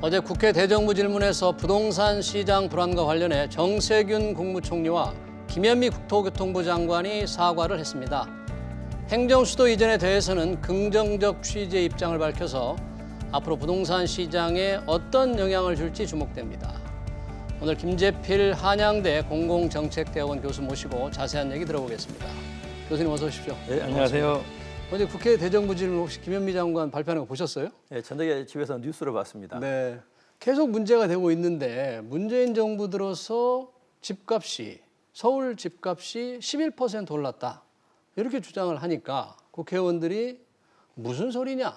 어제 국회 대정부질문에서 부동산 시장 불안과 관련해 정세균 국무총리와 김현미 국토교통부 장관이 사과를 했습니다. 행정수도 이전에 대해서는 긍정적 취지의 입장을 밝혀서 앞으로 부동산 시장에 어떤 영향을 줄지 주목됩니다. 오늘 김재필 한양대 공공정책대학원 교수 모시고 자세한 얘기 들어보겠습니다. 교수님 어서 오십시오. 네, 안녕하세요. 어제 국회 대정부질문 혹시 김현미 장관 발표하는 거 보셨어요? 네, 저녁에 집에서 뉴스로 봤습니다. 네, 계속 문제가 되고 있는데 문재인 정부 들어서 집값이 서울 집값이 11% 올랐다 이렇게 주장을 하니까 국회의원들이 무슨 소리냐,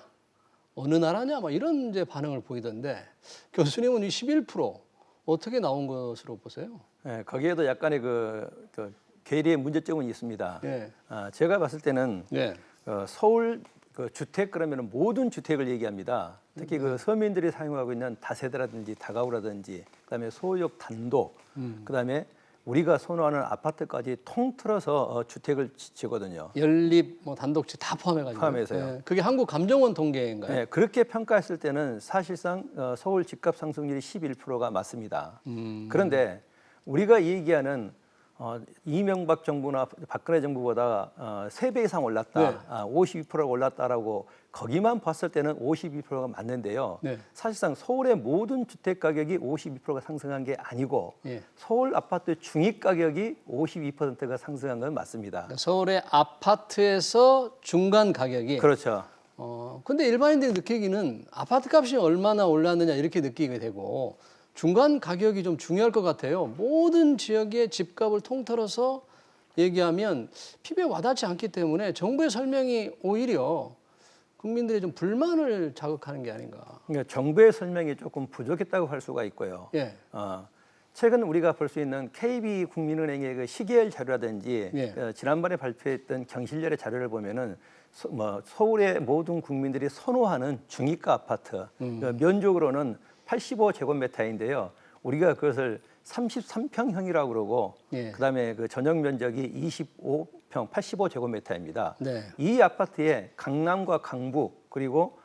어느 나라냐, 막 이런 이제 반응을 보이던데 교수님은 이 11% 어떻게 나온 것으로 보세요? 네, 거기에도 약간의 그 계리의 문제점은 있습니다. 네. 제가 봤을 때는 네. 서울 주택 그러면 모든 주택을 얘기합니다. 특히 그 서민들이 사용하고 있는 다세대라든지 다가구라든지 그다음에 소유역 단독, 그다음에 우리가 선호하는 아파트까지 통틀어서 주택을 지거든요. 연립, 뭐 단독주 다 포함해가지고. 포함해서요. 네. 그게 한국감정원 통계인가요? 네, 그렇게 평가했을 때는 사실상 서울 집값 상승률이 11%가 맞습니다. 그런데 우리가 얘기하는 이명박 정부나 박근혜 정부보다 3배 이상 올랐다, 네. 52%가 올랐다라고 거기만 봤을 때는 52%가 맞는데요. 네. 사실상 서울의 모든 주택 가격이 52%가 상승한 게 아니고 예. 서울 아파트 중위 가격이 52%가 상승한 건 맞습니다. 그러니까 서울의 아파트에서 중간 가격이. 그렇죠. 근데 일반인들이 느끼기는 아파트 값이 얼마나 올랐느냐 이렇게 느끼게 되고 중간 가격이 좀 중요할 것 같아요. 모든 지역의 집값을 통틀어서 얘기하면 피부에 와닿지 않기 때문에 정부의 설명이 오히려 국민들의 좀 불만을 자극하는 게 아닌가. 그러니까 정부의 설명이 조금 부족했다고 할 수가 있고요. 예. 최근 우리가 볼 수 있는 KB국민은행의 그 시계열 자료라든지 예. 지난번에 발표했던 경실련의 자료를 보면은 서울의 모든 국민들이 선호하는 중위가 아파트 면적으로는 85제곱미터인데요. 우리가 그것을 33평형이라고 그러고 예. 그다음에 그 전용 면적이 25평 85제곱미터입니다. 네. 이 아파트에 강남과 강북 그리고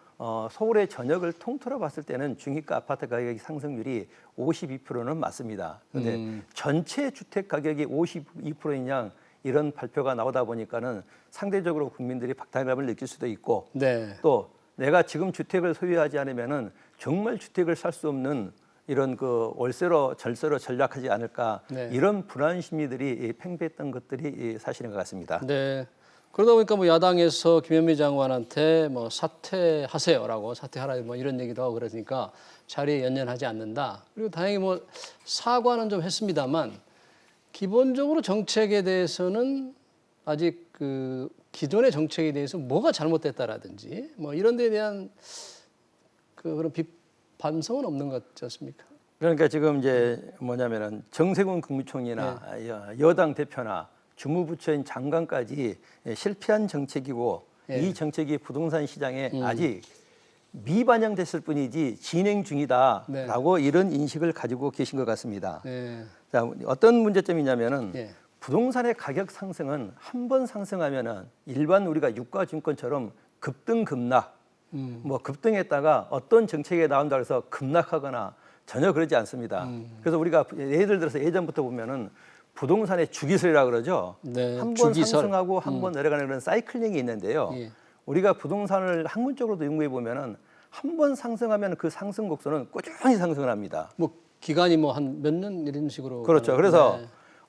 서울의 전역을 통틀어 봤을 때는 중위가 아파트 가격 상승률이 52%는 맞습니다. 그런데 전체 주택 가격이 52%인 이런 발표가 나오다 보니까는 상대적으로 국민들이 박탈감을 느낄 수도 있고 네. 또 내가 지금 주택을 소유하지 않으면은 정말 주택을 살 수 없는 이런 그 월세로 절세로 전락하지 않을까 네. 이런 불안 심리들이 팽배했던 것들이 사실인 것 같습니다. 네. 그러다 보니까 뭐 야당에서 김현미 장관한테 뭐 사퇴하세요라고 사퇴하라 뭐 이런 얘기도 하고 그러니까 자리에 연연하지 않는다. 그리고 다행히 뭐 사과는 좀 했습니다만 기본적으로 정책에 대해서는 아직 그 기존의 정책에 대해서 뭐가 잘못됐다라든지 뭐 이런 데에 대한 그런 반성은 없는 것 같지 않습니까? 그러니까 지금 이제 뭐냐면은 정세균 국무총리나 여당 대표나 주무부처인 장관까지 실패한 정책이고 이 정책이 부동산 시장에 아직 미반영됐을 뿐이지 진행 중이다라고 이런 인식을 가지고 계신 것 같습니다. 네. 자, 어떤 문제점이냐면은 예. 부동산의 가격 상승은 한 번 상승하면은 일반 우리가 유가증권처럼 급등 급락, 뭐 급등했다가 어떤 정책에 나온다 해서 급락하거나 전혀 그러지 않습니다. 그래서 우리가 예를 들어서 예전부터 보면은 부동산의 주기설이라고 그러죠. 네, 한 번 주기설. 상승하고 한 번 내려가는 그런 사이클링이 있는데요. 예. 우리가 부동산을 학문적으로도 연구해 보면은 한 번 상승하면 그 상승 곡선은 꾸준히 상승을 합니다. 뭐 기간이 뭐 한 몇 년 이런 식으로. 그렇죠. 그래서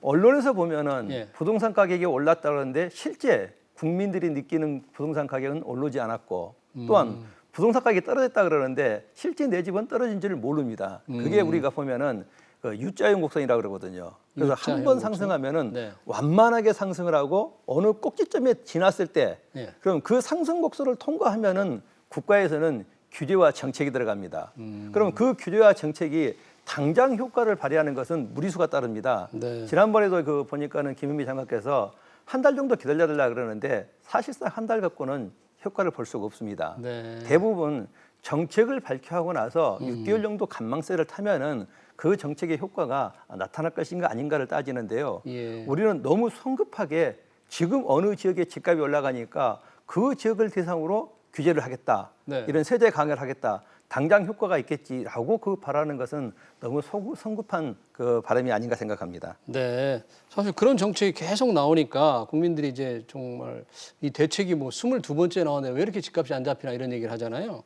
언론에서 보면은 예. 부동산 가격이 올랐다 그러는데 실제 국민들이 느끼는 부동산 가격은 오르지 않았고 또한 부동산 가격이 떨어졌다 그러는데 실제 내 집은 떨어진 줄을 모릅니다. 그게 우리가 보면은 그 U자형 곡선이라고 그러거든요. 그래서 U자형 한 번 곡선? 상승하면은 네. 완만하게 상승을 하고 어느 꼭지점에 지났을 때 예. 그럼 그 상승 곡선을 통과하면은 국가에서는 규제와 정책이 들어갑니다. 그럼 그 규제와 정책이 당장 효과를 발휘하는 것은 무리수가 따릅니다. 네. 지난번에도 그 보니까는 김현미 장관께서 한 달 정도 기다려달라 그러는데 사실상 한 달 갖고는 효과를 볼 수가 없습니다. 네. 대부분 정책을 발표하고 나서 6개월 정도 간망세를 타면은 그 정책의 효과가 나타날 것인가 아닌가를 따지는데요. 예. 우리는 너무 성급하게 지금 어느 지역의 집값이 올라가니까 그 지역을 대상으로 규제를 하겠다. 네. 이런 세제 강화를 하겠다. 당장 효과가 있겠지라고 그 바라는 것은 너무 성급한 그 바람이 아닌가 생각합니다. 네. 사실 그런 정책이 계속 나오니까 국민들이 이제 정말 이 대책이 뭐 22번째 나오는데 왜 이렇게 집값이 안 잡히나 이런 얘기를 하잖아요.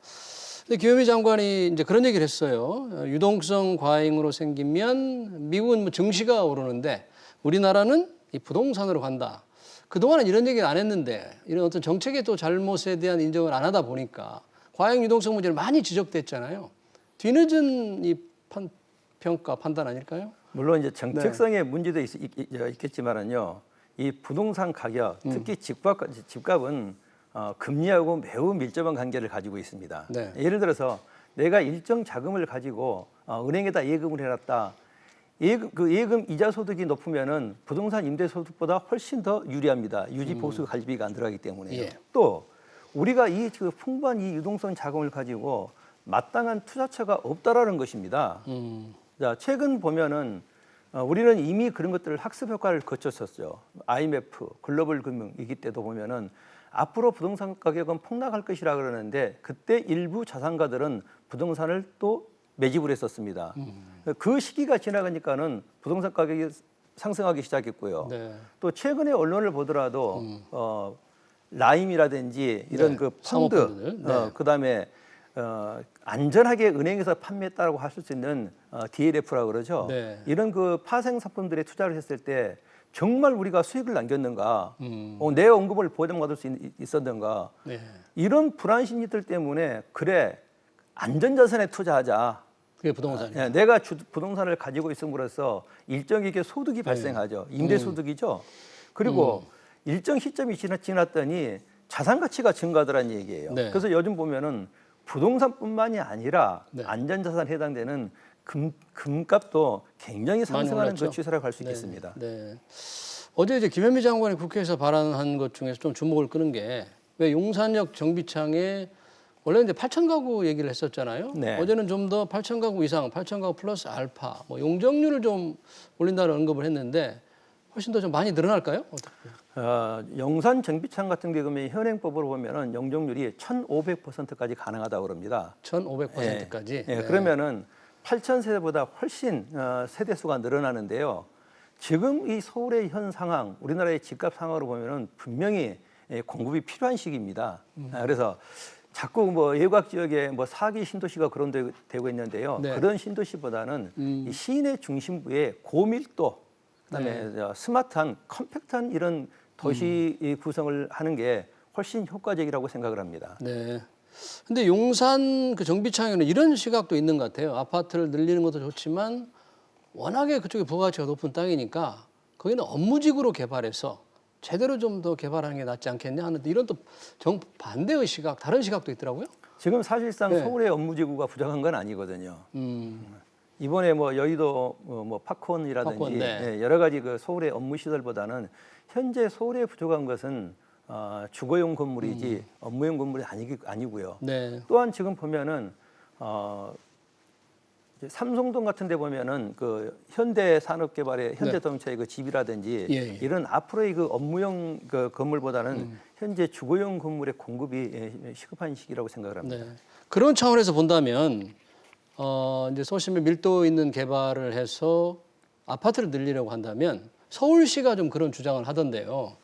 근데 김현미 장관이 이제 그런 얘기를 했어요. 유동성 과잉으로 생기면 미국은 뭐 증시가 오르는데 우리나라는 이 부동산으로 간다. 그동안은 이런 얘기를 안 했는데 이런 어떤 정책의 또 잘못에 대한 인정을 안 하다 보니까 과잉 유동성 문제를 많이 지적됐잖아요. 뒤늦은 이 평가 판단 아닐까요? 물론 이제 정책성의 문제도 있겠지만은요, 이 부동산 가격, 특히 집값은 금리하고 매우 밀접한 관계를 가지고 있습니다. 네. 예를 들어서 내가 일정 자금을 가지고 은행에다 예금을 해놨다. 예금 이자 소득이 높으면은 부동산 임대 소득보다 훨씬 더 유리합니다. 유지 보수 관리비가 안 들어가기 때문에. 예. 또 우리가 그 풍부한 이 유동성 자금을 가지고 마땅한 투자처가 없다라는 것입니다. 자, 최근 보면은 우리는 이미 그런 것들을 학습 효과를 거쳤었죠. IMF, 글로벌 금융 위기 때도 보면은 앞으로 부동산 가격은 폭락할 것이라 그러는데 그때 일부 자산가들은 부동산을 또 매집을 했었습니다. 그 시기가 지나가니까는 부동산 가격이 상승하기 시작했고요. 네. 또 최근에 언론을 보더라도 라임이라든지 이런 네. 그 펀드, 사모펀드들. 네. 그다음에 안전하게 은행에서 판매했다고 할 수 있는 DLF라고 그러죠. 네. 이런 그 파생 상품들에 투자를 했을 때 정말 우리가 수익을 남겼는가, 내 언급을 보장받을 수 있었는가, 네. 이런 불안 심리들 때문에 그래 안전자산에 투자하자. 그게 부동산이에요. 내가 부동산을 가지고 있음으로써 일정하게 소득이 발생하죠. 임대소득이죠. 그리고 일정 시점이 지났더니 자산 가치가 증가하더라는 얘기예요. 네. 그래서 요즘 보면은 부동산뿐만이 아니라 네. 안전자산에 해당되는 금값도 굉장히 상승하는 그 추세라고 할 수 네. 있겠습니다. 네. 어제 이제 김현미 장관이 국회에서 발언한 것 중에서 좀 주목을 끄는 게 왜 용산역 정비창에 원래 이제 8천 가구 얘기를 했었잖아요. 네. 어제는 좀 더 8천 가구 이상, 8천 가구 플러스 알파, 뭐 용적률을 좀 올린다는 언급을 했는데 훨씬 더 좀 많이 늘어날까요? 어떻게? 용산 정비창 같은 경우에 현행법으로 보면은 용적률이 1,500%까지 가능하다고 그럽니다. 1,500%까지. 네. 그러면은 8,000세대보다 훨씬 세대 수가 늘어나는데요. 지금 이 서울의 현 상황, 우리나라의 집값 상황으로 보면은 분명히 공급이 필요한 시기입니다. 그래서 자꾸 뭐 외곽 지역에 뭐 4기 신도시가 거론되고 있는데요. 네. 그런 신도시보다는 이 시내 중심부의 고밀도, 그다음에 스마트한 컴팩트한 이런 도시 구성을 하는 게 훨씬 효과적이라고 생각을 합니다. 네. 근데 용산 그 정비창에는 이런 시각도 있는 것 같아요. 아파트를 늘리는 것도 좋지만 워낙에 그쪽에 부가가치가 높은 땅이니까 거기는 업무지구로 개발해서 제대로 좀 더 개발하는 게 낫지 않겠냐 하는데 이런 또 정반대의 시각, 다른 시각도 있더라고요. 지금 사실상 네. 서울의 업무지구가 부족한 건 아니거든요. 이번에 뭐 여의도 뭐 파크원이라든지 파크원, 네. 여러 가지 그 서울의 업무 시설보다는 현재 서울에 부족한 것은 주거용 건물이지 업무용 건물이 아니고요. 네. 또한 지금 보면은 이제 삼성동 같은 데 보면은 그 현대산업개발의 현대자동차의 그 집이라든지 예, 예. 이런 앞으로의 그 업무용 그 건물보다는 현재 주거용 건물의 공급이 시급한 시기라고 생각을 합니다. 네. 그런 차원에서 본다면 이제 소심의 밀도 있는 개발을 해서 아파트를 늘리려고 한다면 서울시가 좀 그런 주장을 하던데요.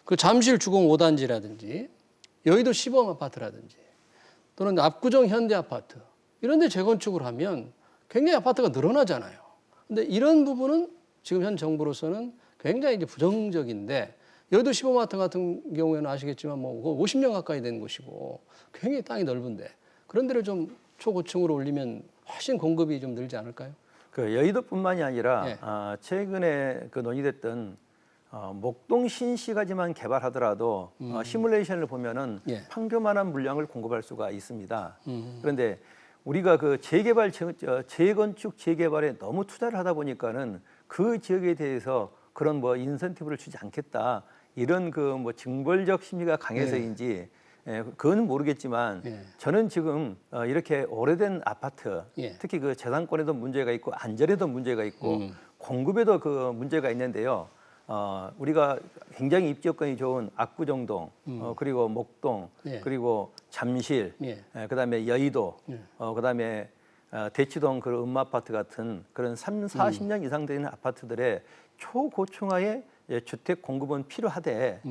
그 잠실 주공 5단지라든지 여의도 시범 아파트라든지 또는 압구정 현대 아파트 이런 데 재건축을 하면 굉장히 아파트가 늘어나잖아요. 근데 이런 부분은 지금 현 정부로서는 굉장히 이제 부정적인데 여의도 시범 아파트 같은 경우에는 아시겠지만 뭐 50년 가까이 된 곳이고 굉장히 땅이 넓은데 그런 데를 좀 초고층으로 올리면 훨씬 공급이 좀 늘지 않을까요? 그 여의도뿐만이 아니라 예. 최근에 그 논의됐던 목동 신시가지만 개발하더라도 시뮬레이션을 보면은 예. 판교만한 물량을 공급할 수가 있습니다. 그런데 우리가 그 재건축 재개발에 너무 투자를 하다 보니까는 그 지역에 대해서 그런 뭐 인센티브를 주지 않겠다 이런 그 뭐 징벌적 심리가 강해서인지 그건 모르겠지만 예. 저는 지금 이렇게 오래된 아파트 예. 특히 그 재산권에도 문제가 있고 안전에도 문제가 있고 공급에도 그 문제가 있는데요. 우리가 굉장히 입지 여건이 좋은 압구정동, 그리고 목동, 예. 그리고 잠실, 예. 그다음에 여의도, 예. 그다음에 대치동 그런 음마아파트 같은 그런 40년 이상 되는 아파트들의 초고층화의 주택 공급은 필요하되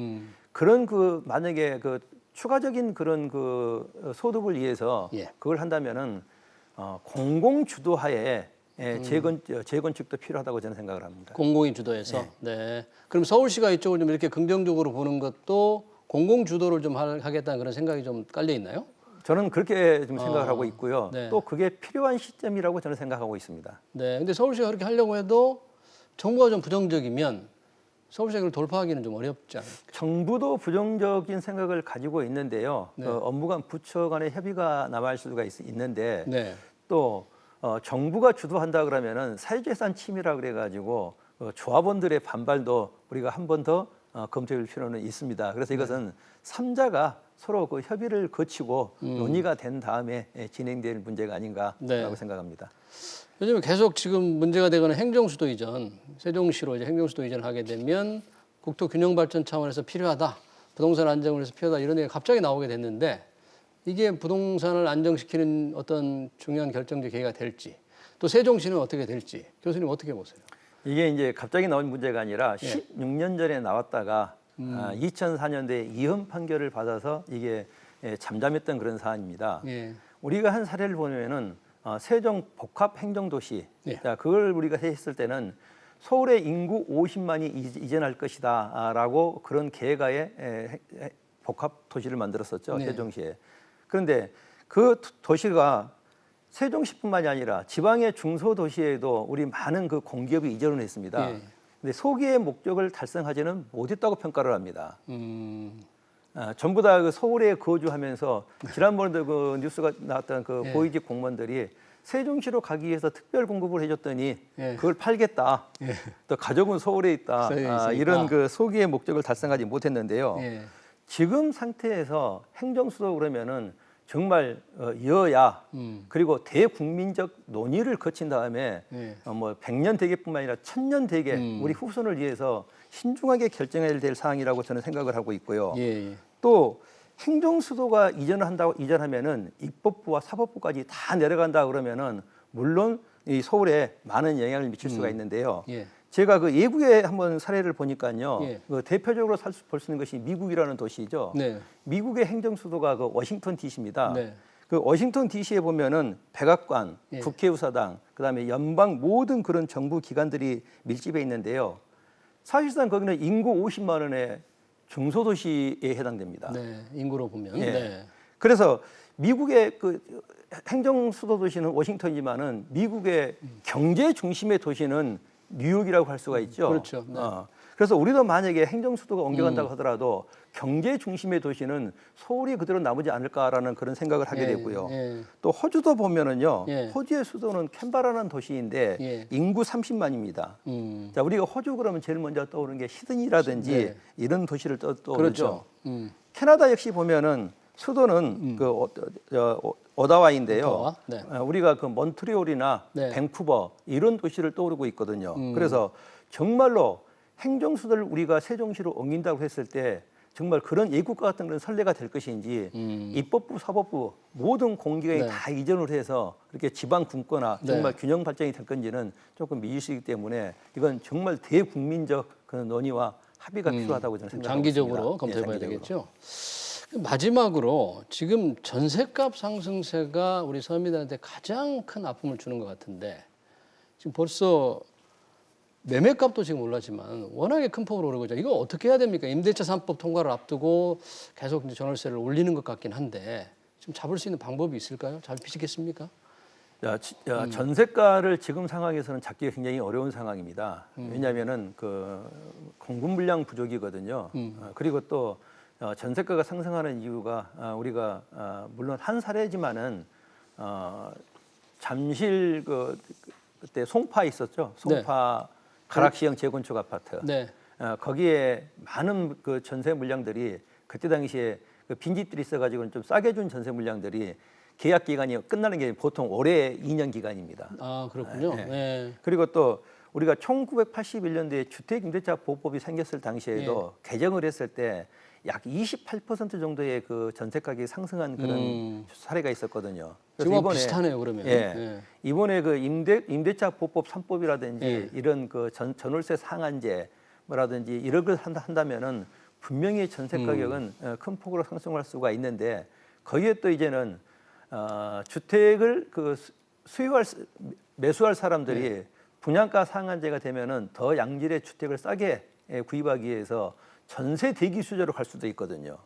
그런 그 만약에 그 추가적인 그런 그 소득을 위해서 예. 그걸 한다면은 공공 주도하에 재건축도 필요하다고 저는 생각을 합니다. 공공이 주도해서. 네. 그럼 서울시가 이쪽을 좀 이렇게 긍정적으로 보는 것도 공공 주도를 좀 하겠다는 그런 생각이 좀 깔려 있나요? 저는 그렇게 좀 생각을 하고 있고요. 네. 또 그게 필요한 시점이라고 저는 생각하고 있습니다. 네. 근데 서울시가 그렇게 하려고 해도 정부가 좀 부정적이면 서울시가 그걸 돌파하기는 좀 어렵지 않을까요? 정부도 부정적인 생각을 가지고 있는데요. 네. 업무 간 부처 간의 협의가 남아있을 수가 있는데 네. 또 정부가 주도한다 그러면은 사유재산 침해라 그래가지고 조합원들의 반발도 우리가 한 번 더 검토할 필요는 있습니다. 그래서 이것은 삼자가 서로 그 협의를 거치고 논의가 된 다음에 진행될 문제가 아닌가라고 네. 생각합니다. 요즘에 계속 지금 문제가 되거나 행정수도 이전, 세종시로 이제 행정수도 이전을 하게 되면 국토 균형 발전 차원에서 필요하다, 부동산 안정을 위해서 필요하다 이런 얘기가 갑자기 나오게 됐는데 이게 부동산을 안정시키는 어떤 중요한 결정적 계기가 될지 또 세종시는 어떻게 될지 교수님 어떻게 보세요? 이게 이제 갑자기 나온 문제가 아니라 16년 전에 나왔다가 2004년도에 이혼 판결을 받아서 이게 잠잠했던 그런 사안입니다. 예. 우리가 한 사례를 보면은 세종 복합 행정도시, 예. 자, 그걸 우리가 했을 때는 서울의 인구 50만이 이전할 것이다라고 그런 계획하에 복합 도시를 만들었었죠. 네. 세종시에. 그런데 그 도시가 세종시뿐만이 아니라 지방의 중소도시에도 우리 많은 그 공기업이 이전을 했습니다. 예. 근데 소기의 목적을 달성하지는 못했다고 평가를 합니다. 전부 다 그 서울에 거주하면서 지난번에도 그 뉴스가 나왔던 그 예. 고위직 공무원들이 세종시로 가기 위해서 특별 공급을 해줬더니 예. 그걸 팔겠다. 예. 또 가족은 서울에 있다. 서울에 있으니까. 이런 그 소기의 목적을 달성하지 못했는데요. 예. 지금 상태에서 행정수도 그러면은 정말 여야 그리고 대국민적 논의를 거친 다음에 예. 뭐 100년 대계뿐만 아니라 1000년 대계 우리 후손을 위해서 신중하게 결정해야 될 사항이라고 저는 생각을 하고 있고요. 예. 또 행정수도가 이전하면은 입법부와 사법부까지 다 내려간다 그러면은 물론 이 서울에 많은 영향을 미칠 수가 있는데요. 예. 제가 그 예국의 한번 사례를 보니까요. 예. 그 대표적으로 볼 수 있는 것이 미국이라는 도시죠. 네. 미국의 행정수도가 그 워싱턴 DC입니다. 네. 그 워싱턴 DC에 보면은 백악관, 예. 국회의사당, 그다음에 연방 모든 그런 정부 기관들이 밀집해 있는데요. 사실상 거기는 인구 50만 원의 중소도시에 해당됩니다. 네. 인구로 보면. 예. 네. 그래서 미국의 그 행정 수도 도시는 워싱턴이지만은 미국의 경제 중심의 도시는 뉴욕이라고 할 수가 있죠. 그렇죠. 네. 그래서 우리도 만약에 행정 수도가 옮겨간다고 하더라도 경제 중심의 도시는 서울이 그대로 남지 않을까라는 그런 생각을 하게 예, 되고요. 예. 또 호주도 보면은요. 예. 호주의 수도는 캔버라라는 도시인데 예. 인구 30만입니다. 자, 우리가 호주 그러면 제일 먼저 떠오르는 게 시드니라든지 네. 이런 도시를 떠오르죠. 그렇죠. 캐나다 역시 보면은 수도는 그 오다와인데요. 오타와? 네. 우리가 그 몬트리올이나 네. 밴쿠버 이런 도시를 떠오르고 있거든요. 그래서 정말로 행정 수도를 우리가 세종시로 옮긴다고 했을 때 정말 그런 예국과 같은 그런 선례가 될 것인지 입법부, 사법부 모든 공기관이 네. 다 이전을 해서 이렇게 지방 분권화 네. 정말 균형 발전이 될 건지는 조금 미지수이기 때문에 이건 정말 대국민적 그런 논의와 합의가 필요하다고 저는 생각합니다. 장기적으로 검토해봐야 되겠죠. 마지막으로 지금 전셋값 상승세가 우리 서민들한테 가장 큰 아픔을 주는 것 같은데 지금 벌써 매매값도 지금 올랐지만 워낙에 큰 폭으로 오르고 있죠. 이거 어떻게 해야 됩니까? 임대차 3법 통과를 앞두고 계속 이제 전월세를 올리는 것 같긴 한데 좀 잡을 수 있는 방법이 있을까요? 잘 비시겠습니까? 전세가를 지금 상황에서는 잡기가 굉장히 어려운 상황입니다. 왜냐하면은 그 공급 물량 부족이거든요. 그리고 또 전세가가 상승하는 이유가 우리가 물론 한 사례지만은 잠실 그때 송파 있었죠. 송파 가락시형 재건축 아파트. 네. 거기에 많은 그 전세 물량들이 그때 당시에 그 빈집들이 있어가지고 좀 싸게 준 전세 물량들이 계약 기간이 끝나는 게 보통 올해 2년 기간입니다. 아 그렇군요. 네. 네. 그리고 또 우리가 1981년도에 주택임대차 보호법이 생겼을 당시에도 개정을 했을 때 약 28% 정도의 그 전세 가격이 상승한 그런 사례가 있었거든요. 지금 비슷하네요, 그러면. 이번에 그 임대차 보호법 3법이라든지 이런 그 전월세 상한제라든지 이런 걸 한다면은 분명히 전세 가격은 큰 폭으로 상승할 수가 있는데 거기에 또 이제는 주택을 그 매수할 사람들이 분양가 상한제가 되면은 더 양질의 주택을 싸게 구입하기 위해서 전세 대기 수요로 갈 수도 있거든요.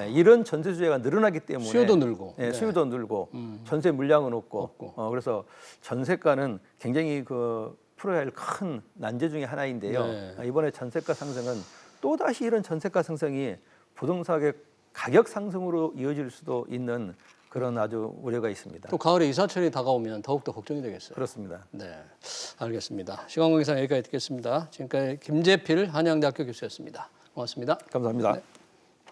이런 전세 수요가 늘어나기 때문에 수요도 늘고, 수요도 늘고 전세 물량은 없고. 그래서 전세가는 굉장히 그 풀어야 할 큰 난제 중에 하나인데요. 이번에 전세가 상승은 또 다시 이런 전세가 상승이 부동산 가격 상승으로 이어질 수도 있는 그런 아주 우려가 있습니다. 또 가을에 이사철이 다가오면 더욱더 걱정이 되겠어요. 그렇습니다. 네, 알겠습니다. 시간 관계상 여기까지 듣겠습니다. 지금까지 김재필 한양대학교 교수였습니다. 고맙습니다. 감사합니다. 네.